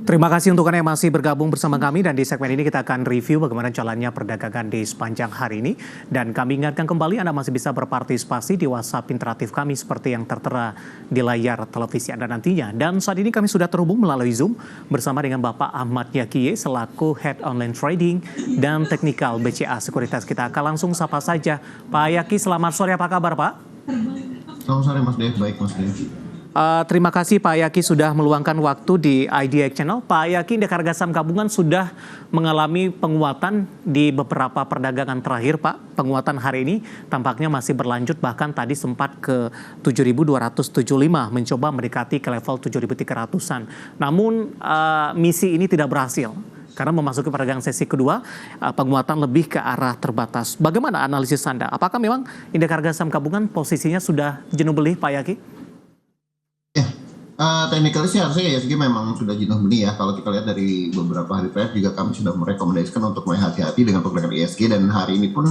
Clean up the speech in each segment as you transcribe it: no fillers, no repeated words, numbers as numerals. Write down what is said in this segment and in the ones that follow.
Terima kasih untuk Anda yang masih bergabung bersama kami dan di segmen ini kita akan review bagaimana jalannya perdagangan di sepanjang hari ini. Dan kami ingatkan kembali Anda masih bisa berpartisipasi di WhatsApp interaktif kami seperti yang tertera di layar televisi Anda nantinya. Dan saat ini kami sudah terhubung melalui Zoom bersama dengan Bapak Ahmad Yakiye selaku Head Online Trading dan Teknikal BCA Sekuritas. Kita akan langsung sapa saja. Pak Yaki, selamat sore, apa kabar Pak? Selamat sore Mas Dev, baik Mas Dev. Terima kasih Pak Yaki sudah meluangkan waktu di IDX Channel. Pak Yaki, indeks harga saham gabungan sudah mengalami penguatan di beberapa perdagangan terakhir Pak. Penguatan hari ini tampaknya masih berlanjut, bahkan tadi sempat ke 7.275, mencoba mendekati ke level 7.300-an. Namun misi ini tidak berhasil. Karena memasuki perdagangan sesi kedua, penguatan lebih ke arah terbatas. Bagaimana analisis Anda? Apakah memang indeks harga saham gabungan posisinya sudah jenuh beli Pak Yaki? Technically sih harusnya ISG memang sudah jenuh beli ya. Kalau kita lihat dari beberapa hari terakhir juga kami sudah merekomendasikan untuk mulai hati-hati dengan pergerakan ISG, dan hari ini pun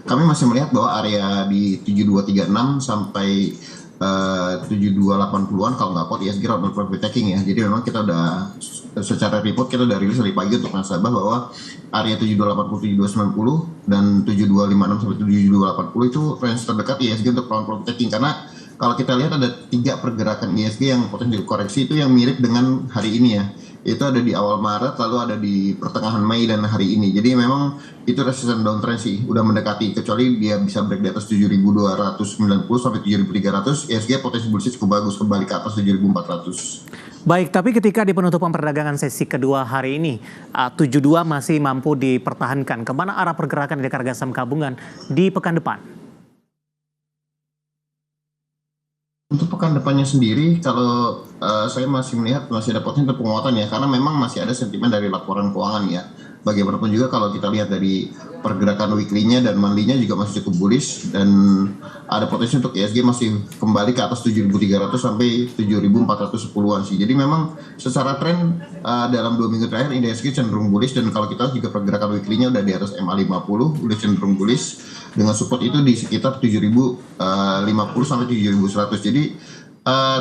kami masih melihat bahwa area di 7236 sampai 7280-an kalau nggak kuat ISG round profit taking ya. Jadi memang kita udah secara report kita udah rilis dari pagi untuk nasabah bahwa area 7280, 7290 dan 7256 sampai 7280 itu range terdekat ISG untuk round profit taking, karena kalau kita lihat ada 3 pergerakan ISG yang potensi koreksi itu yang mirip dengan hari ini ya. Itu ada di awal Maret, lalu ada di pertengahan Mei dan hari ini. Jadi memang itu resistance downtrend sih, udah mendekati, kecuali dia bisa break di atas 7.290 sampai 7.300, ISG potensi bullish cukup bagus kembali ke atas 7.400. Baik, tapi ketika di penutupan perdagangan sesi kedua hari ini, 72 masih mampu dipertahankan. Kemana arah pergerakan indeks harga saham gabungan di pekan depan? Untuk pekan depannya sendiri, kalau saya masih melihat masih ada potensi penguatan ya, karena memang masih ada sentimen dari laporan keuangan ya. Bagaimanapun juga kalau kita lihat dari pergerakan weekly-nya dan monthly-nya juga masih cukup bullish, dan ada potensi untuk ISG masih kembali ke atas 7.300 sampai 7.410-an sih. Jadi memang secara tren dalam 2 minggu terakhir ISG cenderung bullish, dan kalau kita juga pergerakan weekly-nya udah di atas MA50, udah cenderung bullish dengan support itu di sekitar 7.050 sampai 7.100. Jadi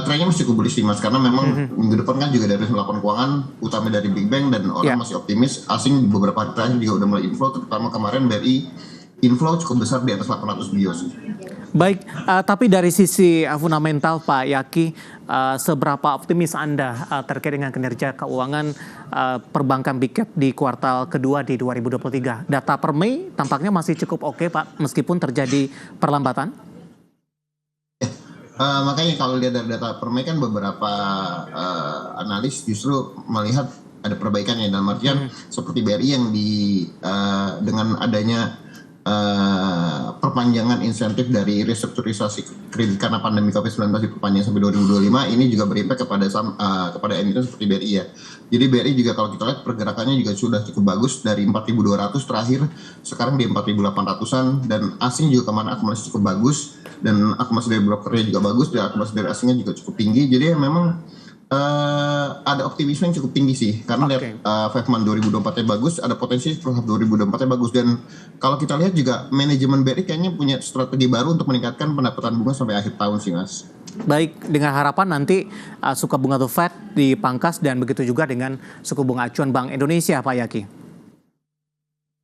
trennya masih cukup bullish sih Mas, karena memang minggu depan kan juga dari laporan keuangan utama dari Big Bang, dan orang masih optimis. Asing di beberapa hari terakhir juga udah mulai inflow, terutama kemarin BRI inflow cukup besar di atas 800 bio sih. Baik, tapi dari sisi fundamental Pak Yaki, seberapa optimis Anda terkait dengan kinerja keuangan perbankan Big Cap di kuartal kedua di 2023? Data per Mei tampaknya masih cukup oke Pak, meskipun terjadi perlambatan? Makanya kalau lihat dari data per Mei kan beberapa analis justru melihat ada perbaikan ya, dalam artian seperti BRI yang dengan adanya perpanjangan insentif dari restrukturisasi kredit karena pandemi COVID-19 diperpanjang sampai 2025, ini juga berimpact kepada emiten seperti BRI ya. Jadi BRI juga kalau kita lihat pergerakannya juga sudah cukup bagus, dari 4.200 terakhir sekarang di 4.800-an, dan asing juga kemana akumulasi cukup bagus, dan akumulasi dari brokernya juga bagus, dan akumulasi dari asingnya juga cukup tinggi. Jadi memang ada optimisme yang cukup tinggi sih, karena lihat 5 month 2024-nya bagus, ada potensi first half 2024-nya bagus, dan kalau kita lihat juga manajemen BRI kayaknya punya strategi baru untuk meningkatkan pendapatan bunga sampai akhir tahun sih Mas. Baik, dengan harapan nanti suku bunga The Fed dipangkas, dan begitu juga dengan suku bunga acuan Bank Indonesia Pak Yaki.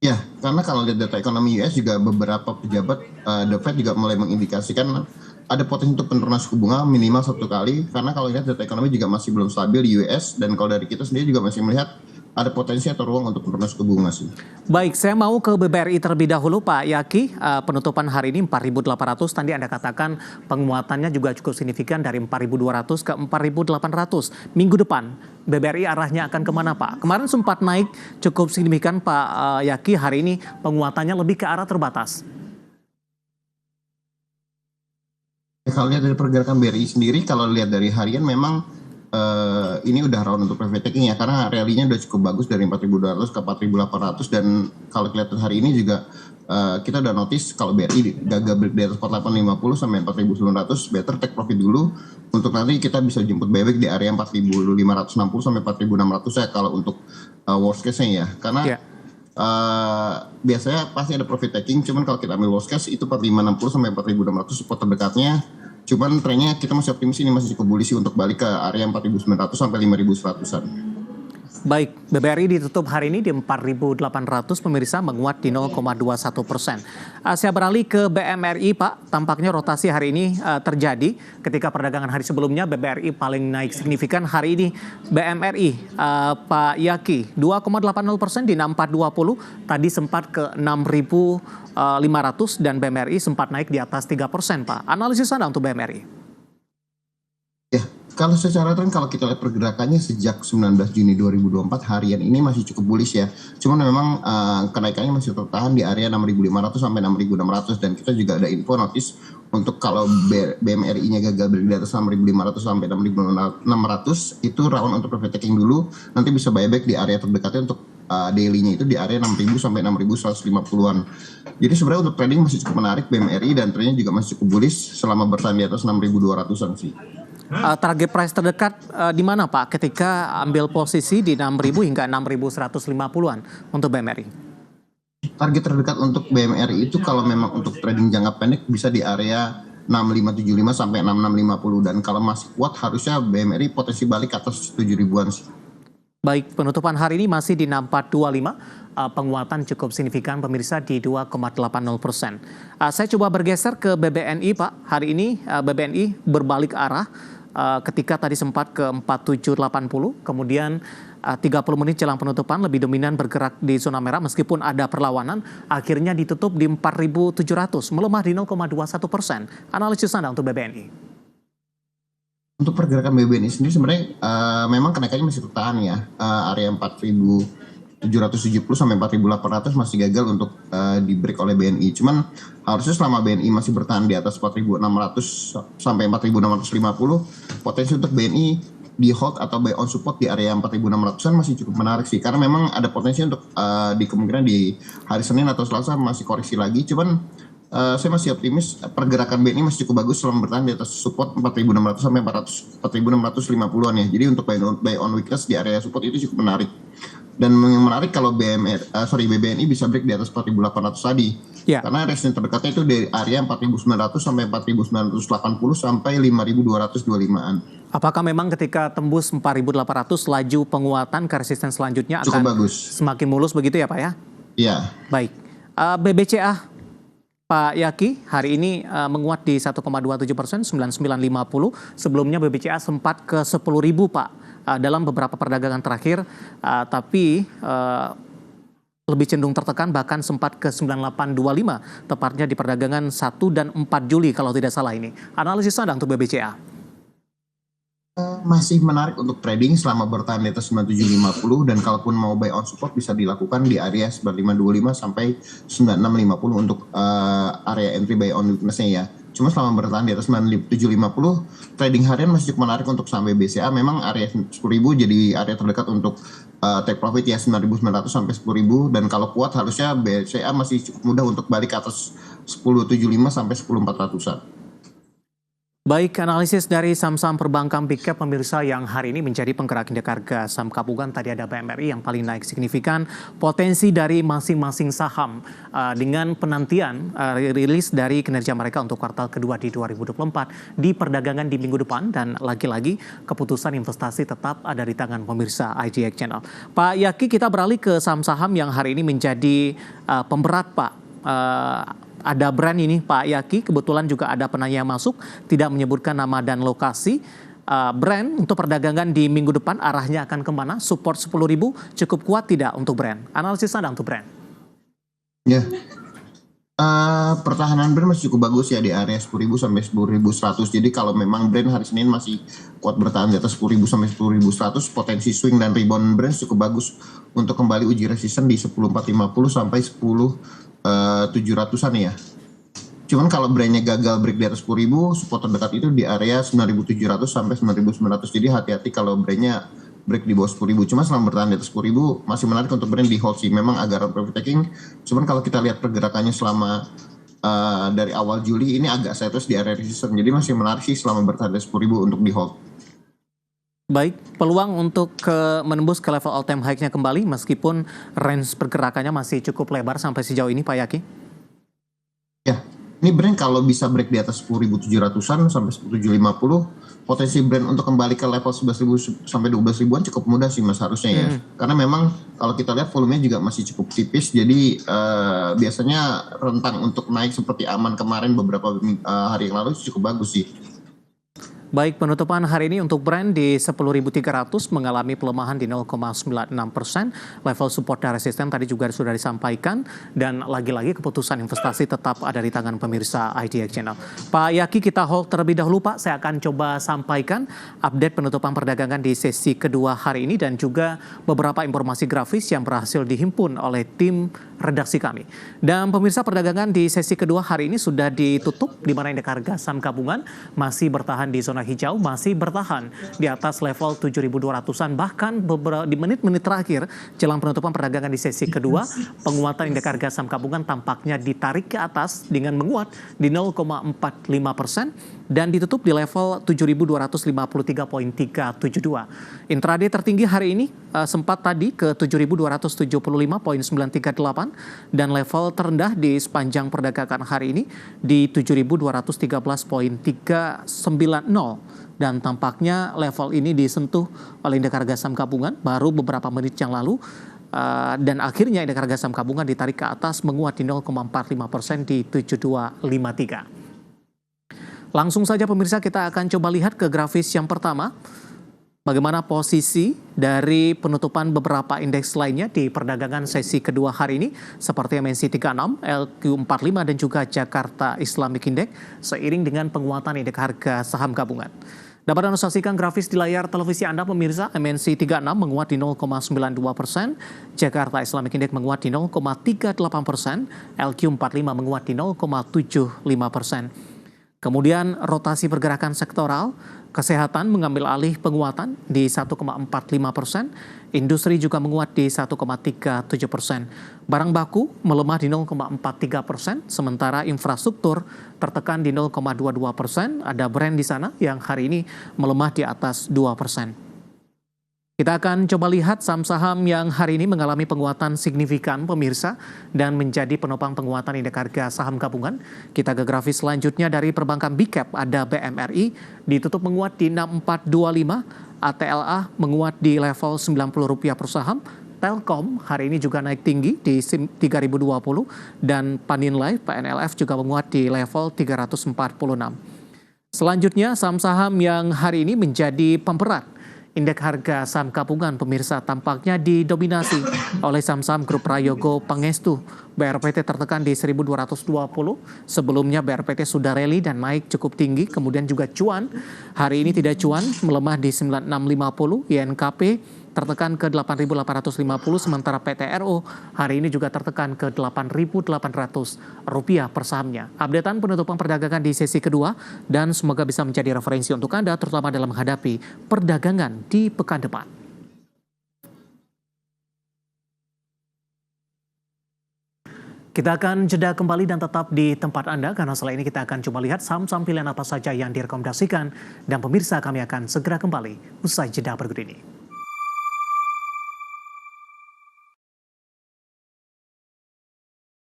Ya, karena kalau lihat data ekonomi US juga beberapa pejabat The Fed juga mulai mengindikasikan ada potensi untuk penurunan suku bunga minimal 1 kali, karena kalau lihat data ekonomi juga masih belum stabil di US, dan kalau dari kita sendiri juga masih melihat ada potensi atau ruang untuk penurunan suku bunga sih. Baik, saya mau ke BBRI terlebih dahulu Pak Yaki. Penutupan hari ini 4.800, tadi Anda katakan penguatannya juga cukup signifikan dari 4.200 ke 4.800. Minggu depan BBRI arahnya akan kemana Pak? Kemarin sempat naik cukup signifikan Pak Yaki, hari ini penguatannya lebih ke arah terbatas. Kalau lihat dari pergerakan BRI sendiri, kalau lihat dari harian memang ini udah round untuk profit taking ya, karena rally-nya udah cukup bagus dari 4.200 ke 4.800, dan kalau kelihatan hari ini juga kita udah notice kalau BRI gagal break di atas 4850 sampai 4.900, better take profit dulu untuk nanti kita bisa jemput bebek di area 4.560 sampai 4.600 ya kalau untuk worst case-nya ya, karena biasanya pasti ada profit taking, cuman kalau kita ambil worst case itu 4.560 sampai 4.600 support terdekatnya. Cuman trennya kita masih optimis, ini masih cukup bullish untuk balik ke area 4.900 sampai 5.100-an. Baik, BBRI ditutup hari ini di 4.800 pemirsa, menguat di 0,21%. Saya beralih ke BMRI, Pak. Tampaknya rotasi hari ini terjadi ketika perdagangan hari sebelumnya BBRI paling naik signifikan. Hari ini BMRI, Pak Yaki, 2,80% di 6.420. Tadi sempat ke 6.500 dan BMRI sempat naik di atas 3%, Pak. Analisis Anda untuk BMRI? Ya, kalau secara tren kalau kita lihat pergerakannya sejak 19 Juni 2024 harian ini masih cukup bullish ya. Cuman memang kenaikannya masih tertahan di area 6.500 sampai 6.600 dan kita juga ada info notice untuk kalau BMRI-nya gagal berada di atas 6.500 sampai 6.600 itu rawan untuk profit taking dulu. Nanti bisa buyback di area terdekatnya untuk daily-nya itu di area 6.000 sampai 6.150-an. Jadi sebenarnya untuk trading masih cukup menarik BMRI dan trennya juga masih cukup bullish selama bertahan di atas 6.200-an sih. Target price terdekat di mana, Pak, ketika ambil posisi di 6.000 hingga 6.150-an untuk BMRI? Target terdekat untuk BMRI itu kalau memang untuk trading jangka pendek bisa di area 6575 sampai 6650 dan kalau masih kuat harusnya BMRI potensi balik ke atas 7.000-an sih. Baik, penutupan hari ini masih di 6425, penguatan cukup signifikan pemirsa di 2,80%. Saya coba bergeser ke BBNI, Pak. Hari ini BBNI berbalik arah ketika tadi sempat ke 4780, kemudian 30 menit jelang penutupan lebih dominan bergerak di zona merah meskipun ada perlawanan, akhirnya ditutup di 4.700, melemah di 0,21%. Analisis Anda untuk BBNI? Untuk pergerakan BBNI sendiri sebenarnya memang kenaikannya masih tertahan ya, area 4.770 sampai 4.800 masih gagal untuk di break oleh BNI. Cuman harusnya selama BNI masih bertahan di atas 4.600 sampai 4.650, potensi untuk BNI di hold atau buy on support di area 4.600-an masih cukup menarik sih. Karena memang ada potensi untuk di kemungkinan di hari Senin atau Selasa masih koreksi lagi. Cuman saya masih optimis pergerakan BNI masih cukup bagus selama bertahan di atas support 4.600 sampai 4.650-an ya. Jadi untuk buy on weakness di area support itu cukup menarik. Dan yang menarik kalau BBNI bisa break di atas 4.800 tadi. Ya. Karena resistance terdekatnya itu dari area 4.900 sampai 4.980 sampai 5.225-an. Apakah memang ketika tembus 4.800 laju penguatan ke resistance selanjutnya cukup akan bagus, semakin mulus begitu ya, Pak ya? Iya. Baik. BBCA Pak Yaki hari ini menguat di 1,27%, 9950. Sebelumnya BBCA sempat ke 10.000, Pak, dalam beberapa perdagangan terakhir, tapi lebih cenderung tertekan, bahkan sempat ke 9825, tepatnya di perdagangan 1 dan 4 Juli kalau tidak salah ini. Analisis Anda untuk BBCA? Masih menarik untuk trading selama bertahan di atas 9750 dan kalaupun mau buy on support bisa dilakukan di area 9525 sampai 9650 untuk area entry buy on weakness-nya ya. Cuma selama bertahan di atas 9750, trading harian masih cukup menarik untuk sampai BCA. Memang area 10.000 jadi area terdekat untuk take profit ya 9.900 sampai 10.000 dan kalau kuat harusnya BCA masih cukup mudah untuk balik ke atas 10.75 sampai 10.400-an. Baik, analisis dari saham-saham perbankan big cap pemirsa yang hari ini menjadi penggerak indeks harga saham gabungan. Tadi ada BMRI yang paling naik signifikan, potensi dari masing-masing saham dengan penantian rilis dari kinerja mereka untuk kuartal kedua di 2024 di perdagangan di minggu depan dan lagi-lagi keputusan investasi tetap ada di tangan pemirsa IGX Channel. Pak Yaki, kita beralih ke saham-saham yang hari ini menjadi pemberat, Pak. Ada brand ini Pak Yaki, kebetulan juga ada penanya yang masuk, tidak menyebutkan nama dan lokasi. Brand untuk perdagangan di minggu depan arahnya akan kemana? Support 10.000 cukup kuat tidak untuk brand? Analisis Anda untuk brand? Ya, pertahanan brand masih cukup bagus ya di area 10.000 sampai 10.100. Jadi kalau memang brand hari Senin masih kuat bertahan di atas 10.000 sampai 10.100, potensi swing dan rebound brand cukup bagus untuk kembali uji resisten di 10.450 sampai 700-an ya. Cuman kalau brandnya gagal break di atas 10.000, support terdekat itu di area 9.700 sampai 9.900. Jadi hati-hati kalau brandnya break di bawah 10.000. Cuma selama bertahan di atas 10.000 masih menarik untuk brand di hold sih. Memang agak profit taking. Cuman kalau kita lihat pergerakannya selama dari awal Juli ini agak sideways di area resistance. Jadi masih menarik sih selama bertahan di 10.000 untuk di hold. Baik, peluang untuk menembus ke level all time high-nya kembali meskipun range pergerakannya masih cukup lebar sampai sejauh ini, Pak Yaki? Ya, Ini brand kalau bisa break di atas 10.700-an sampai 10.750, potensi brand untuk kembali ke level 11.000 sampai 12.000-an cukup mudah sih Mas harusnya ya. Karena memang kalau kita lihat volumenya juga masih cukup tipis, jadi biasanya rentang untuk naik seperti aman kemarin beberapa hari yang lalu cukup bagus sih. Baik, penutupan hari ini untuk Brent di 10.300 mengalami pelemahan di 0,96%. Level support dan resisten tadi juga sudah disampaikan. Dan lagi-lagi keputusan investasi tetap ada di tangan pemirsa IDX Channel. Pak Yaki, kita hold terlebih dahulu Pak. Saya akan coba sampaikan update penutupan perdagangan di sesi kedua hari ini dan juga beberapa informasi grafis yang berhasil dihimpun oleh tim redaksi kami. Dan pemirsa, perdagangan di sesi kedua hari ini sudah ditutup, di mana indeks harga saham gabungan masih bertahan di zona hijau, masih bertahan di atas level 7.200-an. Bahkan di menit-menit terakhir jelang penutupan perdagangan di sesi kedua, penguatan indeks harga saham gabungan tampaknya ditarik ke atas dengan menguat di 0,45% dan ditutup di level 7.253.372. Intraday tertinggi hari ini sempat tadi ke 7.275.938 dan level terendah di sepanjang perdagangan hari ini di 7.213.390. Dan tampaknya level ini disentuh oleh indeks harga saham gabungan baru beberapa menit yang lalu. Dan akhirnya indeks harga saham gabungan ditarik ke atas menguat di 0,45% di 7253. Langsung saja pemirsa, kita akan coba lihat ke grafis yang pertama. Bagaimana posisi dari penutupan beberapa indeks lainnya di perdagangan sesi kedua hari ini seperti MNC 36, LQ45 dan juga Jakarta Islamic Index seiring dengan penguatan indeks harga saham gabungan. Dapat Anda saksikan grafis di layar televisi Anda pemirsa. MNC 36 menguat di 0,92%, Jakarta Islamic Index menguat di 0,38%, LQ45 menguat di 0,75%. Kemudian rotasi pergerakan sektoral, kesehatan mengambil alih penguatan di 1,45%, industri juga menguat di 1,37%. Barang baku melemah di 0,43%, sementara infrastruktur tertekan di 0,22%. Ada Brent di sana yang hari ini melemah di atas 2%. Kita akan coba lihat saham-saham yang hari ini mengalami penguatan signifikan pemirsa dan menjadi penopang penguatan indeks harga saham gabungan. Kita ke grafis selanjutnya dari perbankan Big Cap, ada BMRI ditutup menguat di 6425, ATLA menguat di level Rp90 per saham. Telkom hari ini juga naik tinggi di 3020 dan Panin Life PNLF juga menguat di level 346. Selanjutnya saham-saham yang hari ini menjadi pemberat indeks harga saham gabungan pemirsa tampaknya didominasi oleh saham-saham grup Prayogo Pangestu. BRPT tertekan di 1220, sebelumnya BRPT sudah rally dan naik cukup tinggi, kemudian juga cuan. Hari ini tidak cuan, melemah di 9650, INKP tertekan ke 8.850, sementara PTRO hari ini juga tertekan ke Rp8.800 per sahamnya. Updatean penutupan perdagangan di sesi kedua dan semoga bisa menjadi referensi untuk Anda terutama dalam menghadapi perdagangan di pekan depan. Kita akan jeda kembali dan tetap di tempat Anda karena setelah ini kita akan coba lihat saham-saham pilihan apa saja yang direkomendasikan dan pemirsa kami akan segera kembali usai jeda berikut ini.